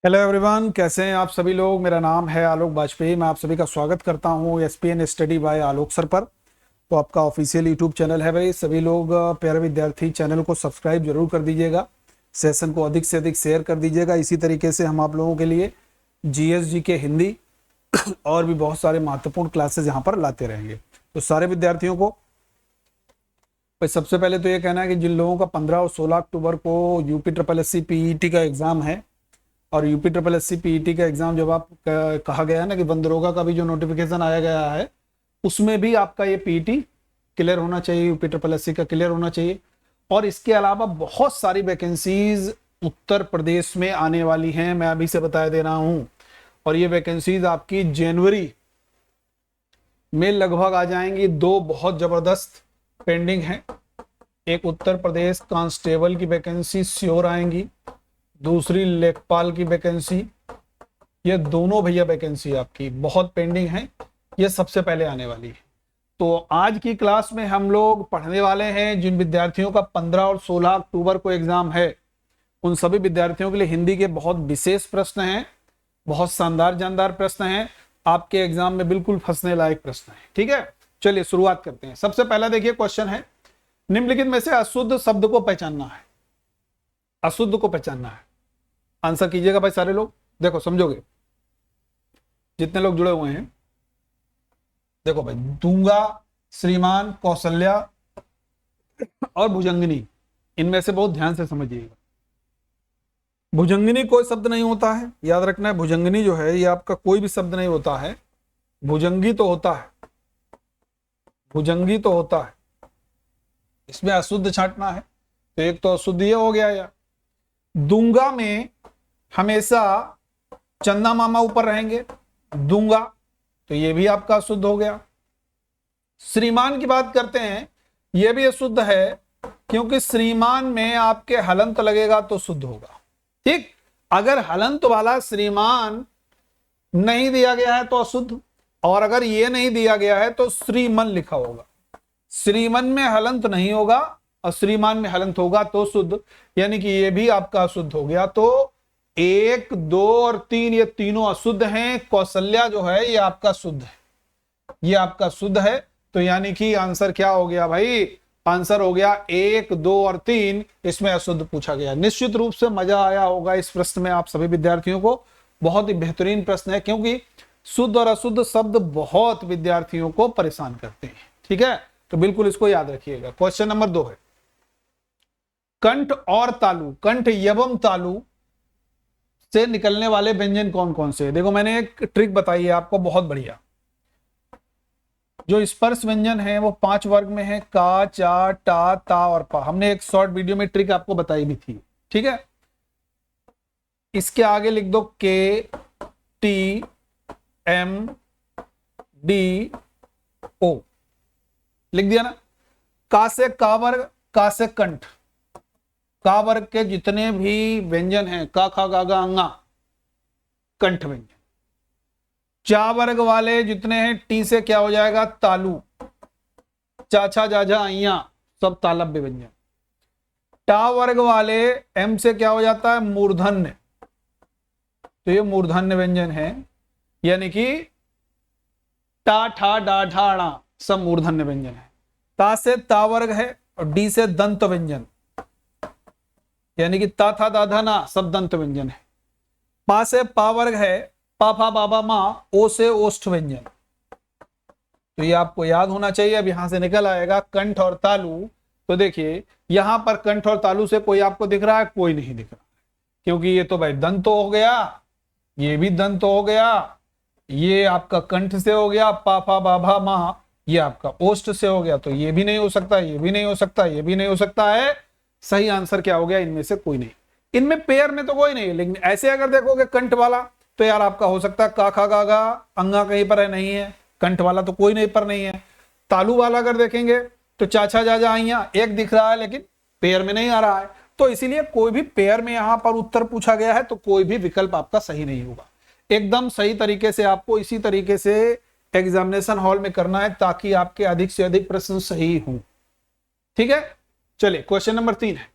Hello everyone, कैसे हैं आप सभी लोग। मेरा नाम है आलोक वाजपेयी। मैं आप सभी का स्वागत करता हूं एसपीएन स्टडी बाय आलोक सर पर। तो आपका ऑफिशियल यूट्यूब चैनल है भाई। सभी लोग प्यारे विद्यार्थी चैनल को सब्सक्राइब जरूर कर दीजिएगा, सेशन को अधिक से अधिक शेयर कर दीजिएगा। इसी तरीके से हम आप लोगों के लिए जीएसजी के हिंदी और भी बहुत सारे महत्वपूर्ण क्लासेस यहाँ पर लाते रहेंगे। तो सारे विद्यार्थियों को सबसे पहले तो ये कहना है कि जिन लोगों का 15 और 16 अक्टूबर को UP triple S C PET का एग्जाम है, और UP triple S C PET का एग्जाम जब आप कहा गया है ना कि वन दरोगा का भी जो नोटिफिकेशन आया गया है, उसमें भी आपका ये पीईटी क्लियर होना चाहिए, यूपी ट्रिपल एस सी का क्लियर होना चाहिए। और इसके अलावा बहुत सारी वैकेंसीज उत्तर प्रदेश में आने वाली हैं, मैं अभी से बता दे रहा हूं। और ये वैकेंसीज आपकी जनवरी में लगभग आ जाएंगी। दो बहुत जबरदस्त पेंडिंग हैं। एक उत्तर प्रदेश कांस्टेबल की वैकेंसी श्योर आएंगी, दूसरी लेखपाल की वैकेंसी। ये दोनों भैया वैकेंसी आपकी बहुत पेंडिंग है, ये सबसे पहले आने वाली है। तो आज की क्लास में हम लोग पढ़ने वाले हैं जिन विद्यार्थियों का 15 और 16 अक्टूबर को एग्जाम है, उन सभी विद्यार्थियों के लिए हिंदी के बहुत विशेष प्रश्न हैं, बहुत शानदार जानदार प्रश्न हैं, आपके एग्जाम में बिल्कुल फंसने लायक प्रश्न है। ठीक है, चलिए शुरुआत करते हैं। सबसे पहला देखिए क्वेश्चन है, निम्नलिखित में से अशुद्ध शब्द को पहचानना है। अशुद्ध को पहचानना है, आंसर कीजिएगा भाई सारे लोग। देखो समझोगे जितने लोग जुड़े हुए हैं। देखो भाई, दूंगा, श्रीमान, कौशल्या और भुजंगिनी, इनमें से बहुत ध्यान से समझिएगा। भुजंगिनी कोई शब्द नहीं होता है, याद रखना है। भुजंगिनी जो है ये आपका कोई भी शब्द नहीं होता है, भुजंगी तो होता है, भुजंगी तो होता है। इसमें अशुद्ध छांटना है, तो एक तो अशुद्ध ये हो गया। यार दूंगा में हमेशा चंदा मामा ऊपर रहेंगे, दूंगा, तो ये भी आपका अशुद्ध हो गया। श्रीमान की बात करते हैं, यह भी अशुद्ध है, क्योंकि श्रीमान में आपके हलंत लगेगा तो शुद्ध होगा। ठीक, अगर हलंत वाला श्रीमान नहीं दिया गया है तो अशुद्ध, और अगर ये नहीं दिया गया है तो श्रीमन लिखा होगा। श्रीमन में हलंत नहीं होगा और श्रीमान में हलंत होगा तो शुद्ध, यानी कि ये भी आपका अशुद्ध हो गया। तो 1, 2 और 3 ये तीनों अशुद्ध हैं। कौशल्या जो है ये आपका शुद्ध है, ये आपका शुद्ध है। तो यानी कि आंसर क्या हो गया भाई? आंसर हो गया 1, 2 और 3, इसमें अशुद्ध पूछा गया। निश्चित रूप से मजा आया होगा इस प्रश्न में आप सभी विद्यार्थियों को। बहुत ही बेहतरीन प्रश्न है, क्योंकि शुद्ध और अशुद्ध शब्द बहुत विद्यार्थियों को परेशान करते हैं। ठीक है, तो बिल्कुल इसको याद रखिएगा। क्वेश्चन नंबर 2 है, कंठ और तालु, कंठ एवं तालु से निकलने वाले व्यंजन कौन कौन से? देखो मैंने एक ट्रिक बताई है आपको, बहुत बढ़िया। जो स्पर्श व्यंजन है वो 5 वर्ग में है, का, चा, टा, ता और पा। हमने एक शॉर्ट वीडियो में ट्रिक आपको बताई भी थी। ठीक है, इसके आगे लिख दो के, टी, एम, डी, ओ, लिख दिया ना। का से का वर्ग, का से कंठ, का वर्ग के जितने भी व्यंजन हैं, का, खा, गा, गा, अंगा, कंठ व्यंजन। चा वर्ग वाले जितने हैं, टी से क्या हो जाएगा? तालु, चा, छा, जा, जा, अइया, सब तालव्य व्यंजन। टा वर्ग वाले एम से क्या हो जाता है? मूर्धन्य, तो ये मूर्धन्य व्यंजन है, यानी कि टा, ठा, डा, ढा, णा सब मूर्धन्य व्यंजन है। ता से ता वर्ग है, और डी से दंत व्यंजन, यानी कि ता, था, दा, धा, ना सब दंत व्यंजन है। पा से पा वर्ग है, पा, फा, बाबा, मा, ओ से ओष्ठ व्यंजन। तो ये आपको याद होना चाहिए। अब यहां से निकल आएगा कंठ और तालु। तो देखिए यहां पर कंठ और तालु से कोई आपको दिख रहा है? कोई नहीं दिख रहा, क्योंकि ये तो भाई दंत हो गया, ये भी दंत हो गया, ये आपका कंठ से हो गया, पा, फा, बाबा, मा, ये आपका ओष्ठ से हो गया। तो ये भी नहीं हो सकता, ये भी नहीं हो सकता, ये भी नहीं हो सकता है। सही आंसर क्या हो गया? इनमें से कोई नहीं। इनमें पेयर में तो कोई नहीं है, लेकिन ऐसे अगर देखोगे कंठ वाला, तो यार आपका हो सकता है का, खा, गा, गा, अंगा कहीं पर है, नहीं है। कंठ वाला तो कोई नहीं पर नहीं है। तालु वाला अगर देखेंगे तो चाचा, जा, जा, आइया एक दिख रहा है, लेकिन पेयर में नहीं आ रहा है। तो इसीलिए कोई भी पेयर में यहां पर उत्तर पूछा गया है तो कोई भी विकल्प आपका सही नहीं होगा। एकदम सही तरीके से आपको इसी तरीके से एग्जामिनेशन हॉल में करना है, ताकि आपके अधिक से अधिक प्रश्न सही हों। ठीक है, चलिए क्वेश्चन नंबर 3 है,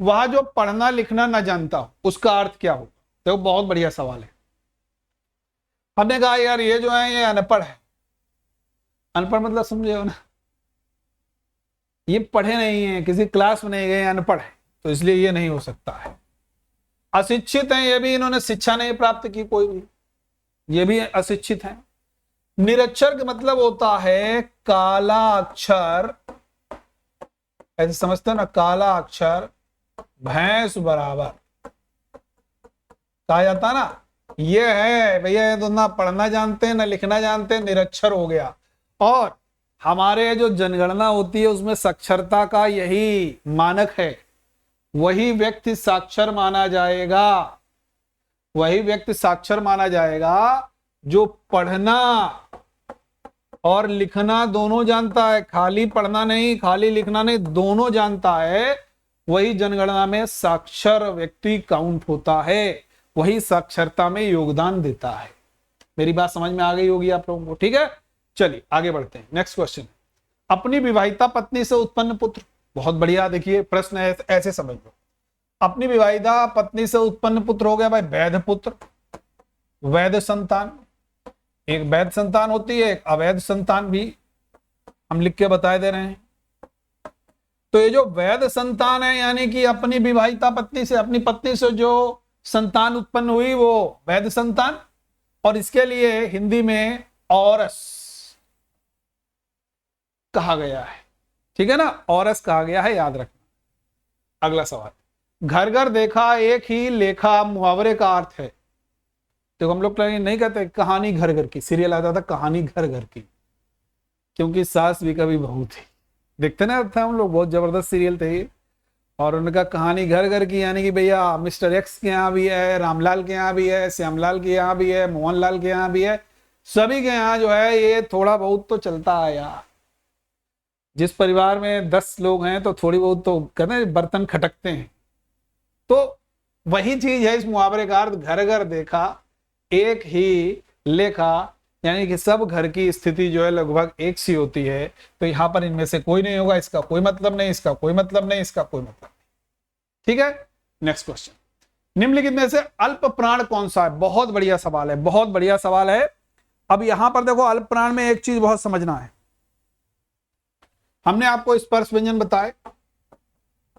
वह जो पढ़ना लिखना न जानता हो उसका अर्थ क्या होगा? तो बहुत बढ़िया सवाल है। हमने कहा यार ये जो है ये अनपढ़ है। अनपढ़ मतलब समझे हो ना, ये पढ़े नहीं है, किसी क्लास में नहीं गए, अनपढ़ है, तो इसलिए ये नहीं हो सकता है। अशिक्षित है, ये भी इन्होंने शिक्षा नहीं प्राप्त की कोई भी, ये भी अशिक्षित है। निरक्षर का मतलब होता है काला अक्षर, ऐसे समझते हो ना, काला अक्षर भैंस बराबर कहा जाता ना। ये है भैया, ये तो ना पढ़ना जानते हैं ना लिखना जानते हैं, निरक्षर हो गया। और हमारे जो जनगणना होती है उसमें साक्षरता का यही मानक है, वही व्यक्ति साक्षर माना जाएगा, वही व्यक्ति साक्षर माना जाएगा जो पढ़ना और लिखना दोनों जानता है, खाली पढ़ना नहीं खाली लिखना नहीं, दोनों जानता है, वही जनगणना में साक्षर व्यक्ति काउंट होता है, वही साक्षरता में योगदान देता है। मेरी बात समझ में आ गई होगी आप लोगों को, ठीक है। चलिए आगे बढ़ते हैं। नेक्स्ट क्वेश्चन, अपनी विवाहिता पत्नी से उत्पन्न पुत्र। बहुत बढ़िया, देखिए प्रश्न है ऐसे समझ लो, अपनी विवाहिता पत्नी से उत्पन्न पुत्र हो गया भाई वैध पुत्र, वैध संतान। एक वैध संतान होती है, एक अवैध संतान भी हम लिख के बता दे रहे हैं। तो ये जो वैध संतान है यानी कि अपनी विवाहिता पत्नी से, अपनी पत्नी से जो संतान उत्पन्न हुई वो वैध संतान, और इसके लिए हिंदी में औरस कहा गया है, ठीक है ना, औरस कहा गया है, याद रखना। अगला सवाल, घर घर देखा एक ही लेखा मुहावरे का अर्थ है। तो हम लोग नहीं कहते कहानी घर घर की, सीरियल आता था कहानी घर घर की, क्योंकि सास भी कभी बहू थी, देखते ना था हम लोग, बहुत जबरदस्त सीरियल थे ये। और उनका कहानी घर घर की यानी कि भैया मिस्टर एक्स के यहाँ भी है, रामलाल के यहाँ भी है, श्यामलाल के यहाँ भी है, मोहनलाल के यहाँ भी है, सभी के यहाँ जो है ये थोड़ा बहुत तो चलता आया। जिस परिवार में 10 लोग हैं तो थोड़ी बहुत तो कहते हैं बर्तन खटकते हैं। तो वही चीज है इस मुहावरे का अर्थ, घर घर देखा एक ही लेखा, यानी कि सब घर की स्थिति जो है लगभग एक सी होती है। तो यहां पर इनमें से कोई नहीं होगा, इसका कोई मतलब नहीं, इसका कोई मतलब नहीं, इसका कोई मतलब नहीं, ठीक है। नेक्स्ट क्वेश्चन, निम्नलिखित में से अल्प प्राण कौन सा है। बहुत बढ़िया सवाल है, बहुत बढ़िया सवाल है। अब यहां पर देखो अल्प प्राण में एक चीज बहुत समझना है, हमने आपको स्पर्श व्यंजन बताए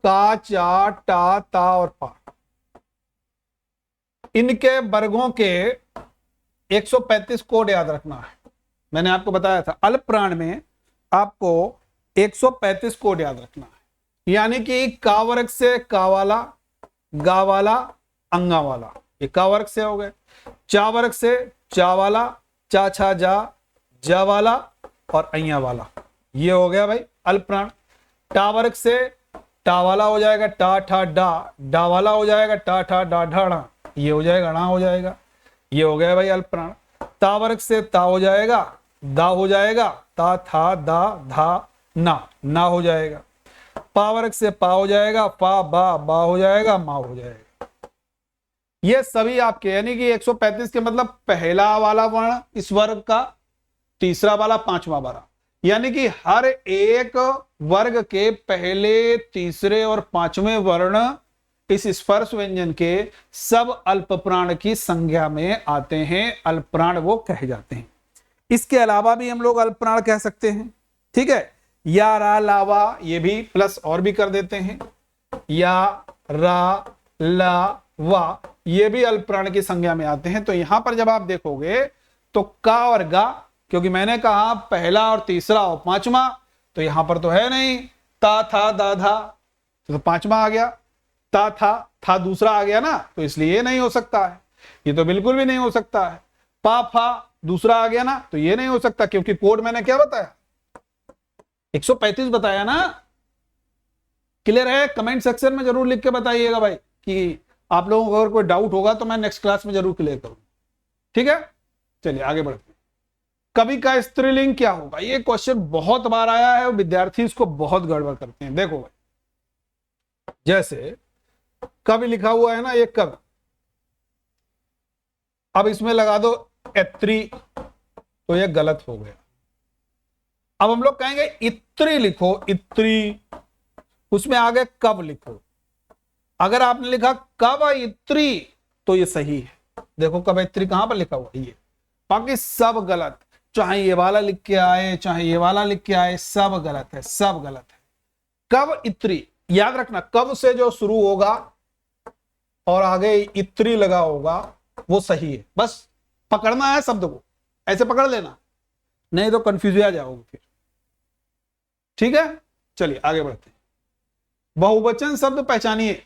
का, चा, टा, ता और पा, इनके वर्गों के 135 कोड याद रखना है। मैंने आपको बताया था अल्प प्राण में आपको 135 कोड याद रखना है, यानी कि का वर्ग से का वाला, गा वाला, अंगा वाला, ये का वर्ग से हो गए। चा वर्ग से चा वाला, चा छा जा वाला और अइया वाला, ये हो गया भाई अल्प प्राण। टा वर्ग से टा वाला हो जाएगा, टा ठा डा, डा वाला हो जाएगा, टा ठा डा ढा, ये हो जाएगा णा हो जाएगा, ये हो गया भाई अल्प प्राण। ता वर्ग से ता हो जाएगा, दा हो जाएगा, ता था दा धा ना हो जाएगा। पा वर्ग से पा हो जाएगा, पा बा हो जाएगा, मा हो जाएगा। ये सभी आपके यानी कि 135 के मतलब पहला वाला वर्ण इस वर्ग का, तीसरा वाला, पांचवा वाला, यानी कि हर एक वर्ग के पहले, तीसरे और पांचवें वर्ण इस स्पर्श व्यंजन के सब अल्प प्राण की संज्ञा में आते हैं, अल्प प्राण वो कहे जाते हैं। इसके अलावा भी हम लोग अल्प प्राण कह सकते हैं, ठीक है। या रा लावा, ये भी प्लस और भी कर देते हैं, या रा ला वा, ये भी अल्प प्राण की संज्ञा में आते हैं। तो यहां पर जब आप देखोगे तो का और गा, क्योंकि मैंने कहा पहला और तीसरा और पांचवा, तो यहां पर तो है नहीं, ता था दा धा, तो पांचवा आ गया, ता था दूसरा आ गया ना, तो इसलिए ये नहीं हो सकता है, ये तो बिल्कुल भी नहीं हो सकता है। पा फा दूसरा आ गया ना, तो ये नहीं हो सकता, क्योंकि कोड मैंने क्या बताया 135 बताया ना। क्लियर है? कमेंट सेक्शन में जरूर लिख के बताइएगा भाई, कि आप लोगों को अगर कोई डाउट होगा तो मैं नेक्स्ट क्लास में जरूर क्लियर करूँ, ठीक है। चलिए आगे बढ़ते हैं। कवि का स्त्रीलिंग क्या होगा, ये क्वेश्चन बहुत बार आया है और विद्यार्थी इसको बहुत गड़बड़ करते हैं। देखो भाई, जैसे कवि लिखा हुआ है ना, ये कवि, अब इसमें लगा दो एत्री, तो ये गलत हो गया। अब हम लोग कहेंगे इत्री लिखो, इत्री, उसमें आगे कब लिखो। अगर आपने लिखा कब इत्री, तो ये सही है। देखो कवयित्री कहां पर लिखा हुआ है, ये। बाकी सब गलत, चाहे ये वाला लिख के आए चाहे ये वाला लिख के आए, सब गलत है, सब गलत है। कवयित्री याद रखना, कब से जो शुरू होगा और आगे इत्री लगा होगा वो सही है। बस पकड़ना है शब्द को, ऐसे पकड़ लेना, नहीं तो कंफ्यूज आ जाओगे फिर। ठीक है, चलिए आगे बढ़ते हैं। बहुवचन शब्द पहचानिए,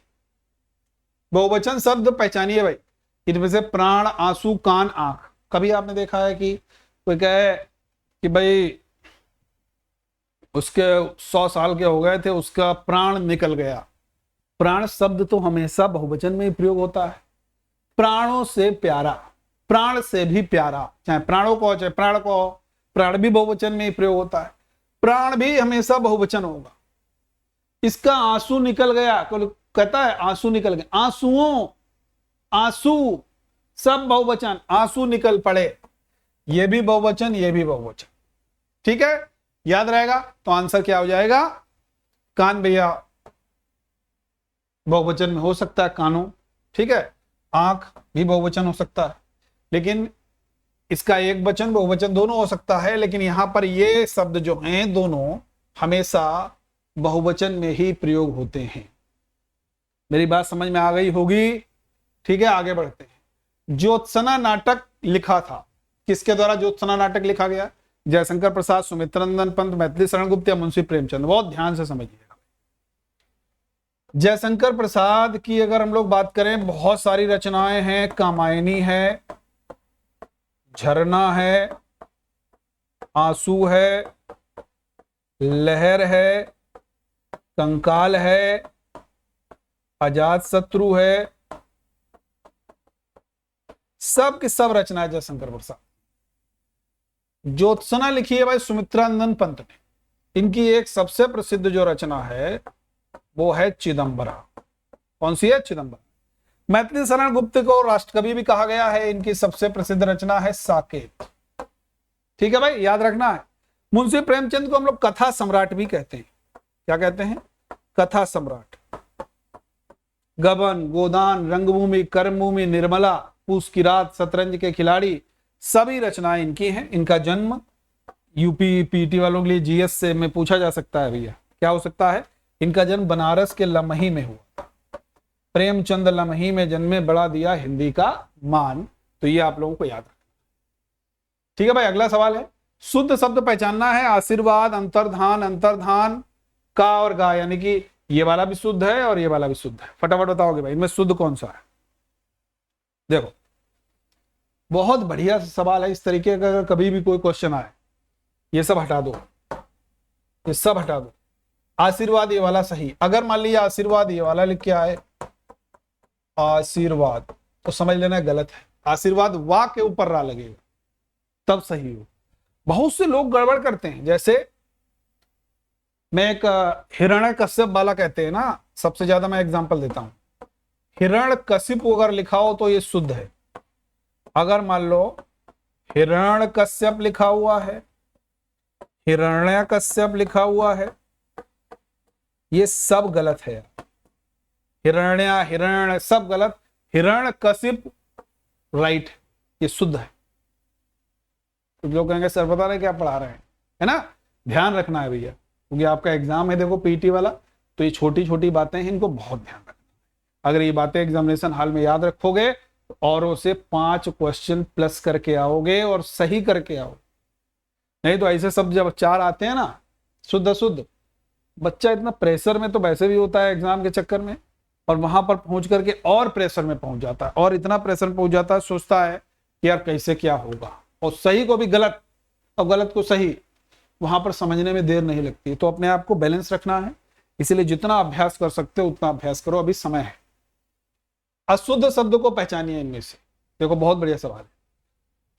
बहुवचन शब्द पहचानिए भाई। इनमें से प्राण, आंसू, कान, आंख। कभी आपने देखा है कि कोई कहे कि भाई उसके 100 साल के हो गए थे, उसका प्राण निकल गया। प्राण शब्द तो हमेशा बहुवचन में ही प्रयोग होता है। प्राणों से प्यारा, प्राण से भी प्यारा, चाहे प्राणों को चाहे प्राण को, प्राण भी बहुवचन में ही प्रयोग होता है। प्राण भी हमेशा बहुवचन होगा। इसका आंसू निकल गया, कहता है आंसू निकल गए, आंसुओं, आंसू सब बहुवचन, आंसू निकल पड़े, ये भी बहुवचन, ये भी बहुवचन। ठीक है, याद रहेगा। तो आंसर क्या हो जाएगा? कान भैया बहुवचन में हो सकता है, कानों। ठीक है, आंख भी बहुवचन हो सकता है, लेकिन इसका एक वचन बहुवचन दोनों हो सकता है। लेकिन यहां पर ये शब्द जो हैं दोनों हमेशा बहुवचन में ही प्रयोग होते हैं। मेरी बात समझ में आ गई होगी? ठीक है, आगे बढ़ते हैं। ज्योत्सना नाटक लिखा था, किसके द्वारा ज्योत्सना नाटक लिखा गया? जयशंकर प्रसाद, सुमित्रानंद पंत, मैथिली शरण गुप्त या मुंशी प्रेमचंद? बहुत ध्यान से समझिएगा। जयशंकर प्रसाद की अगर हम लोग बात करें, बहुत सारी रचनाएं हैं। कामायनी है, झरना है, आंसू है, लहर है, कंकाल है, अजात शत्रु है, सब की सब रचना है जयशंकर प्रसाद। ज्योत्सना लिखी है भाई सुमित्रानंद पंत ने। इनकी एक सबसे प्रसिद्ध जो रचना है वो है चिदंबरा। कौन सी है? चिदंबरा। मैथिली शरण गुप्त को राष्ट्रकवि भी कहा गया है। इनकी सबसे प्रसिद्ध रचना है साकेत। ठीक है भाई, याद रखना है। मुंशी प्रेमचंद को हम लोग कथा सम्राट भी कहते हैं। क्या कहते हैं? कथा सम्राट। गबन, गोदान, रंगभूमि, कर्मभूमि, निर्मला, पूस की रात, शतरंज के खिलाड़ी, सभी रचनाएं इनकी हैं। इनका जन्म यूपी पीटी वालों के लिए जीएस से में पूछा जा सकता है भैया, क्या हो सकता है? इनका जन्म बनारस के लमही में हुआ। प्रेमचंद लमही में जन्मे, बड़ा दिया हिंदी का मान। तो ये आप लोगों को याद रखना। ठीक है भाई, अगला सवाल है। शुद्ध शब्द पहचानना है। आशीर्वाद, अंतर्धान, अंतर्धान, का और गा, यानी कि ये वाला भी शुद्ध है और ये वाला भी शुद्ध है। फटाफट बताओगे भाई, इनमें शुद्ध कौन सा है? देखो, बहुत बढ़िया सवाल है। इस तरीके का अगर कभी भी कोई क्वेश्चन आए, ये सब हटा दो, ये सब हटा दो। आशीर्वाद ये वाला सही। अगर मान लीजिए आशीर्वाद ये वाला लिख के आए, आशीर्वाद, तो समझ लेना गलत है। आशीर्वाद वाह के ऊपर रा लगेगा तब सही हो। बहुत से लोग गड़बड़ करते हैं। जैसे मैं एक हिरण्यकश्यप वाला कहते हैं ना, सबसे ज्यादा मैं एग्जांपल देता हूं। हिरण्यकशिप अगर लिखा हो तो ये शुद्ध है। अगर मान लो हिरण्यकश्यप लिखा हुआ है, हिरण्यकश्यप लिखा हुआ है, ये सब गलत है। हिरण्य, हिरण्य सब गलत। हिरण्यकशिप राइट, ये शुद्ध है। कुछ लोग कहेंगे सर पता नहीं क्या पढ़ा रहे हैं, है ना? ध्यान रखना है भैया, क्योंकि आपका एग्जाम है देखो पीटी वाला, तो ये छोटी छोटी बातें हैं, इनको बहुत ध्यान रखना है। अगर ये बातें एग्जामिनेशन हॉल में याद रखोगे और उसे 5 क्वेश्चन प्लस करके आओगे और सही करके आओ, नहीं तो ऐसे सब जब 4 आते हैं ना शुद्ध शुद्ध, बच्चा इतना प्रेशर में तो वैसे भी होता है एग्जाम के चक्कर में, और वहां पर पहुंच करके और प्रेशर में पहुंच जाता है, और इतना प्रेशर पहुंच जाता है, सोचता है कि यार कैसे क्या होगा, और सही को भी गलत और गलत को सही, वहां पर समझने में देर नहीं लगती। तो अपने आप को बैलेंस रखना है, इसीलिए जितना अभ्यास कर सकते हो उतना अभ्यास करो, अभी समय है। अशुद्ध शब्द को पहचानिए इनमें से। देखो बहुत बढ़िया सवाल है।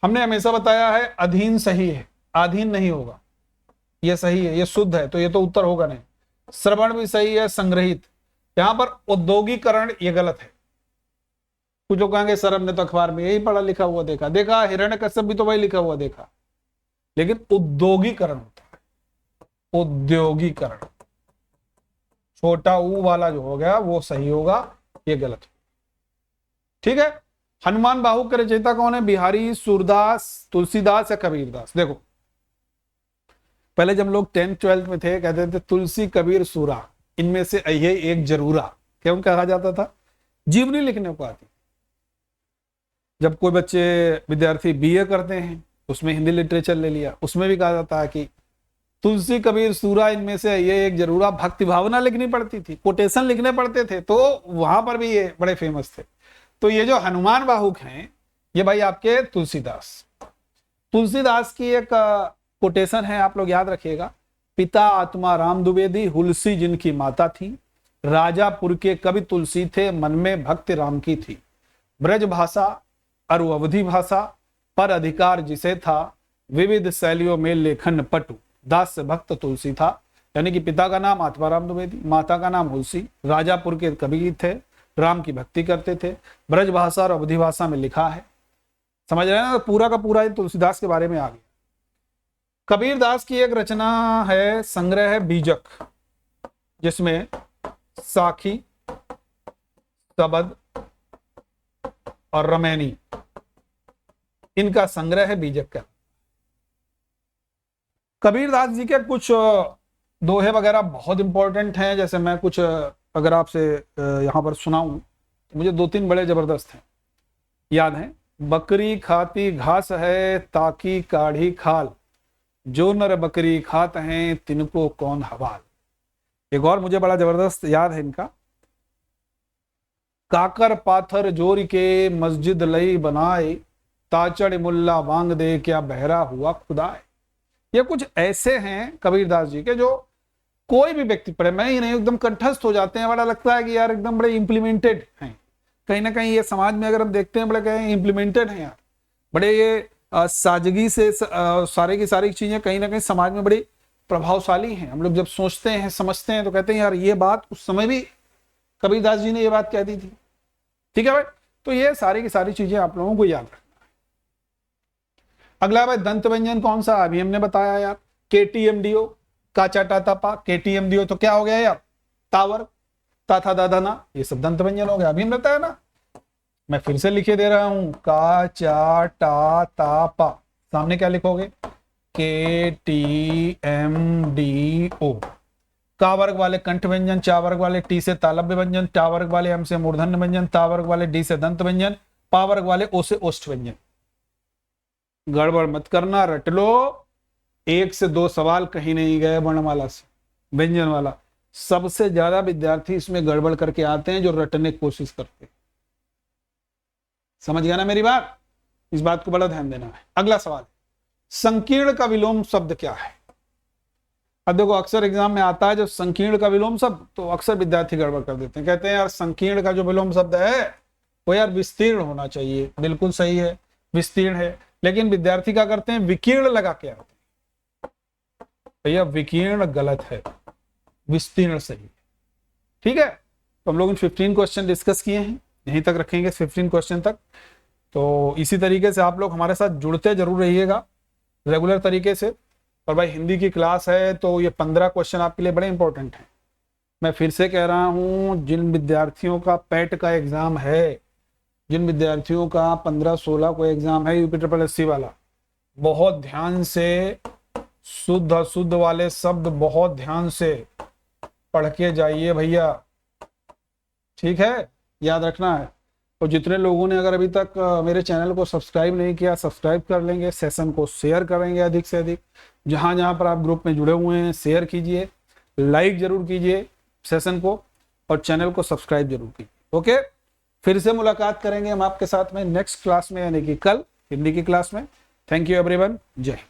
हमने हमेशा बताया है अधीन सही है, आधीन नहीं होगा, ये सही है, ये शुद्ध है, तो ये तो उत्तर होगा नहीं। श्रवण भी सही है, संग्रहित। यहां पर औद्योगिकरण ये गलत है। कुछ लोग कहेंगे सर हमने तो अखबार में यही पढ़ा लिखा हुआ देखा, देखा हिरण्यकश्यप भी तो वही लिखा हुआ देखा, लेकिन उद्योगीकरण होता है, उद्योगीकरण। छोटा ऊ वाला जो हो गया वो सही होगा, ये गलत। ठीक है, हनुमान बाहु के रचयिता कौन है? बिहारी, सूरदास, तुलसीदास या कबीरदास? देखो पहले जब लोग 10th 12th में थे कहते थे तुलसी कबीर सूरा, इनमें से ये एक जरूरा, क्यों कहा जाता था? जीवनी लिखने को आती। जब कोई बच्चे विद्यार्थी बीए करते हैं उसमें हिंदी लिटरेचर ले लिया, उसमें भी कहा जाता है कि तुलसी कबीर सूरा, इनमें से ये एक जरूरा। भक्ति भावना लिखनी पड़ती थी, कोटेशन लिखने पड़ते थे, तो वहां पर भी ये बड़े फेमस थे। तो ये जो हनुमान बाहुक हैं ये भाई आपके तुलसीदास। तुलसीदास की एक कोटेशन है, आप लोग याद रखिएगा। पिता आत्मा राम द्विवेदी, हुलसी जिनकी माता थी, राजापुर के कवि तुलसी थे, मन में भक्ति राम की थी। ब्रज भाषा अरु अवधि भाषा, पर अधिकार जिसे था, विविध शैलियों में लेखन पटु, दास भक्त तुलसी था। यानी कि पिता का नाम आत्माराम द्विवेदी, माता का नाम हुलसी, राजापुर के कवि थे, राम की भक्ति करते थे, ब्रज भाषा और अवधि भाषा में लिखा है। समझ रहे हैं ना? पूरा का पूरा तुलसीदास के बारे में आ गया। कबीरदास की एक रचना है, संग्रह है बीजक, जिसमें साखी, सबद और रमैनी, इनका संग्रह है बीजक का। कबीरदास जी के कुछ दोहे वगैरह बहुत इंपॉर्टेंट हैं। जैसे मैं कुछ अगर आपसे यहां पर सुनाऊं तो मुझे 2-3 बड़े जबरदस्त हैं, याद हैं। बकरी खाती घास है, ताकि काढ़ी खाल, जो नर बकरी खात हैं, तिनको कौन हवाल। एक और मुझे बड़ा जबरदस्त याद है इनका। काकर पाथर जोर के मस्जिद लई बनाए, ताचड़ मुल्ला वांग दे, क्या बहरा हुआ खुदाए। ये कुछ ऐसे हैं कबीरदास जी के जो कोई भी व्यक्ति पढ़े, मैं ही नहीं, एकदम कंठस्थ हो जाते हैं। बड़ा लगता है कि यार एकदम बड़े इंप्लीमेंटेड हैं कहीं ना कहीं। ये समाज में अगर हम देखते हैं बड़े कहीं इंप्लीमेंटेड हैं यार, बड़े ये सादगी से सारे की सारी चीजें कहीं ना कहीं समाज में बड़ी प्रभावशाली हैं। हम लोग जब सोचते हैं समझते हैं तो कहते हैं यार ये बात उस समय भी कबीरदास जी ने ये बात कह दी थी। ठीक है भाई, तो ये सारी की सारी चीजें आप लोगों को याद रखना है। अगला भाई दंत व्यंजन कौन सा? अभी हमने बताया यार, KTMDO, काचा टाता पा, KTMDO तो क्या हो गया यार? तावर, ताथा दादाना, ये सब दंत व्यंजन हो गया। अभी हम बताया ना, मैं फिर से लिखे दे रहा हूं, का चा टा ता पा, सामने क्या लिखोगे? KTMDO। का वर्ग वाले कंठ व्यंजन, चा वर्ग वाले टी से तालव्य व्यंजन, टा वर्ग वाले एम से मूर्धन्य व्यंजन, ता वर्ग वाले डी से दंत व्यंजन, पा वर्ग वाले ओ से ओष्ठ व्यंजन। गड़बड़ मत करना, रट लो। 1 से 2 सवाल कहीं नहीं गए वर्णमाला से, व्यंजन वाला। सबसे ज्यादा विद्यार्थी इसमें गड़बड़ करके आते हैं जो रटने की कोशिश करते हैं। समझ गया ना मेरी बात? इस बात को बड़ा ध्यान देना है। अगला सवाल, संकीर्ण का विलोम शब्द क्या है? अब देखो अक्सर एग्जाम में आता है जो संकीर्ण का विलोम शब्द, तो अक्सर विद्यार्थी गड़बड़ कर देते हैं, कहते हैं यार संकीर्ण का जो विलोम शब्द है वो यार विस्तीर्ण होना चाहिए। बिल्कुल सही है, विस्तीर्ण है, लेकिन विद्यार्थी क्या करते हैं? विकीर्ण लगा के आते हैं। भैया विकीर्ण गलत है, विस्तीर्ण सही। ठीक है, तो हम लोग 15 क्वेश्चन डिस्कस किए हैं, यहीं तक रखेंगे 15 क्वेश्चन तक। तो इसी तरीके से आप लोग हमारे साथ जुड़ते जरूर रहिएगा रेगुलर तरीके से। और भाई हिंदी की क्लास है तो ये 15 क्वेश्चन आपके लिए बड़े इंपॉर्टेंट हैं। मैं फिर से कह रहा हूं, जिन विद्यार्थियों का पैट का एग्जाम है, जिन विद्यार्थियों का 15-16 को एग्जाम है UPSSC वाला, बहुत ध्यान से शुद्ध अशुद्ध वाले शब्द बहुत ध्यान से पढ़ के जाइए भैया। ठीक है, याद रखना है। और जितने लोगों ने अगर अभी तक मेरे चैनल को सब्सक्राइब नहीं किया, सब्सक्राइब कर लेंगे, सेशन को शेयर करेंगे अधिक से अधिक। जहां जहां पर आप ग्रुप में जुड़े हुए हैं शेयर कीजिए, लाइक जरूर कीजिए सेशन को, और चैनल को सब्सक्राइब जरूर कीजिए। ओके, फिर से मुलाकात करेंगे हम आपके साथ में नेक्स्ट क्लास में, यानी कि कल हिंदी की क्लास में। थैंक यू एवरीवन, जय हिंद।